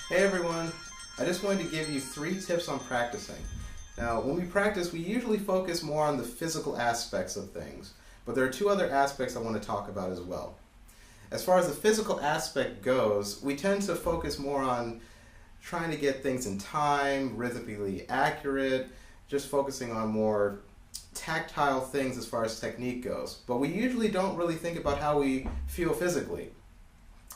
Hey everyone, I just wanted to give you 3 tips on practicing. Now, when we practice, we usually focus more on the physical aspects of things, but there are 2 other aspects I want to talk about as well. As far as the physical aspect goes, we tend to focus more on trying to get things in time, rhythmically accurate, just focusing on more tactile things as far as technique goes. But we usually don't really think about how we feel physically.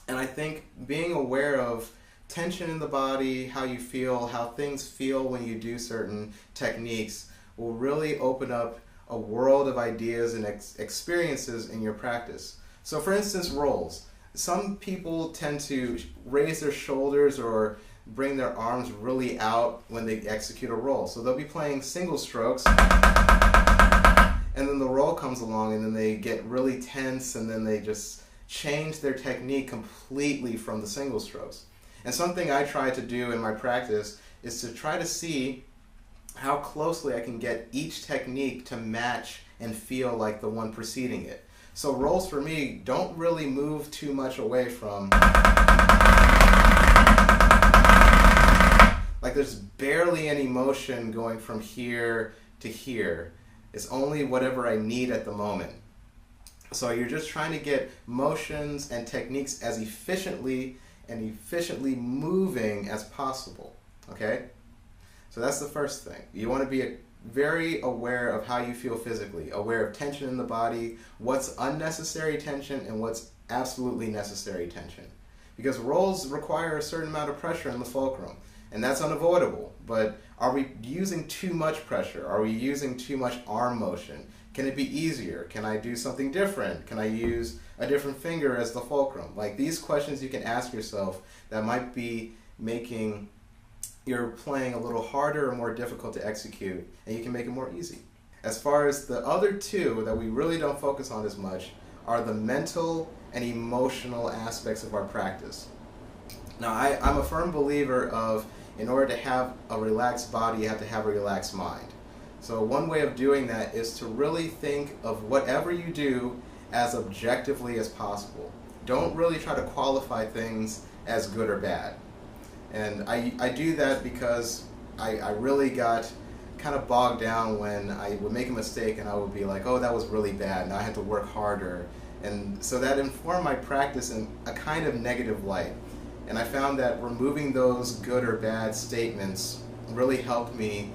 And I think being aware of tension in the body, how you feel, how things feel when you do certain techniques will really open up a world of ideas and experiences in your practice. So for instance, rolls. Some people tend to raise their shoulders or bring their arms really out when they execute a roll. So they'll be playing single strokes, and then the roll comes along and then they get really tense and then they just change their technique completely from the single strokes. And something I try to do in my practice is to try to see how closely I can get each technique to match and feel like the one preceding it. So rolls for me don't really move too much away from, like there's barely any motion going from here to here. It's only whatever I need at the moment. So you're just trying to get motions and techniques as efficiently moving as possible, okay? So that's the first thing. You want to be very aware of how you feel physically, aware of tension in the body, what's unnecessary tension and what's absolutely necessary tension. Because rolls require a certain amount of pressure in the fulcrum, and that's unavoidable. But are we using too much pressure? Are we using too much arm motion? Can it be easier? Can I do something different? Can I use a different finger as the fulcrum? Like these questions you can ask yourself that might be making your playing a little harder or more difficult to execute, and you can make it more easy. As far as the other 2 that we really don't focus on as much are the mental and emotional aspects of our practice. Now I'm a firm believer of, in order to have a relaxed body, you have to have a relaxed mind. So one way of doing that is to really think of whatever you do as objectively as possible. Don't really try to qualify things as good or bad. And I do that because I really got kind of bogged down when I would make a mistake and I would be like, oh, that was really bad, now I have to work harder. And so that informed my practice in a kind of negative light. And I found that removing those good or bad statements really helped me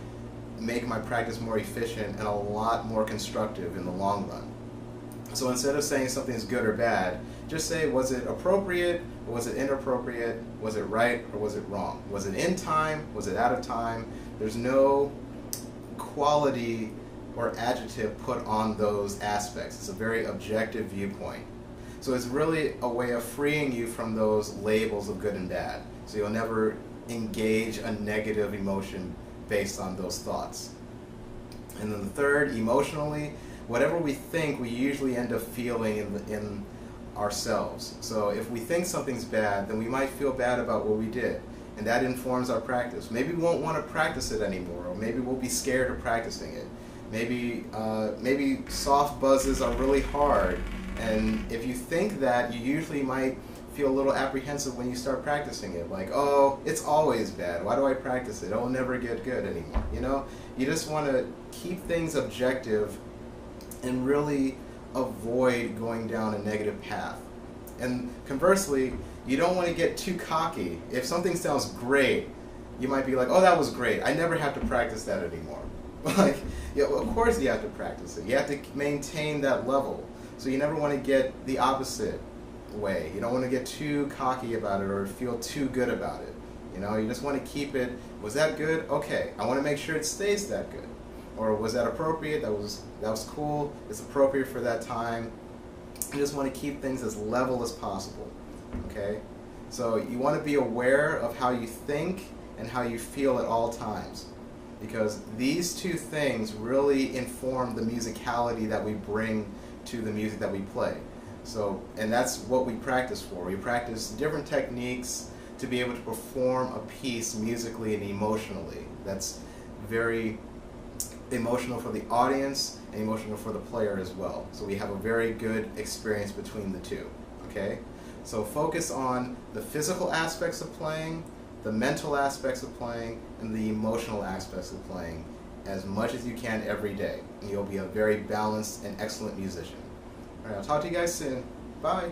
make my practice more efficient and a lot more constructive in the long run. So instead of saying something is good or bad, just say, was it appropriate or was it inappropriate? Was it right or was it wrong? Was it in time? Was it out of time? There's no quality or adjective put on those aspects. It's a very objective viewpoint. So it's really a way of freeing you from those labels of good and bad. So you'll never engage a negative emotion based on those thoughts. And then the third, emotionally, whatever we think, we usually end up feeling in ourselves. So if we think something's bad, then we might feel bad about what we did, and that informs our practice. Maybe we won't want to practice it anymore, or maybe we'll be scared of practicing it. Maybe soft buzzes are really hard, and if you think that, you usually might feel a little apprehensive when you start practicing it, like, oh, it's always bad, why do I practice it? It'll never get good anymore. You know, you just want to keep things objective and really avoid going down a negative path. And conversely, you don't want to get too cocky. If something sounds great, you might be like, oh, that was great, I never have to practice that anymore. Like, yeah, of course you have to practice it. You have to maintain that level. So you never want to get the opposite way. You don't want to get too cocky about it or feel too good about it. You know, you just want to keep it, was that good? Okay, I want to make sure it stays that good. Or was that appropriate? That was cool. It's appropriate for that time. You just want to keep things as level as possible. Okay? So you want to be aware of how you think and how you feel at all times, because these 2 things really inform the musicality that we bring to the music that we play. So, and that's what we practice for. We practice different techniques to be able to perform a piece musically and emotionally. That's very emotional for the audience and emotional for the player as well. So we have a very good experience between the 2. Okay? So focus on the physical aspects of playing, the mental aspects of playing and the emotional aspects of playing as much as you can every day. And you'll be a very balanced and excellent musician. All right, I'll talk to you guys soon. Bye.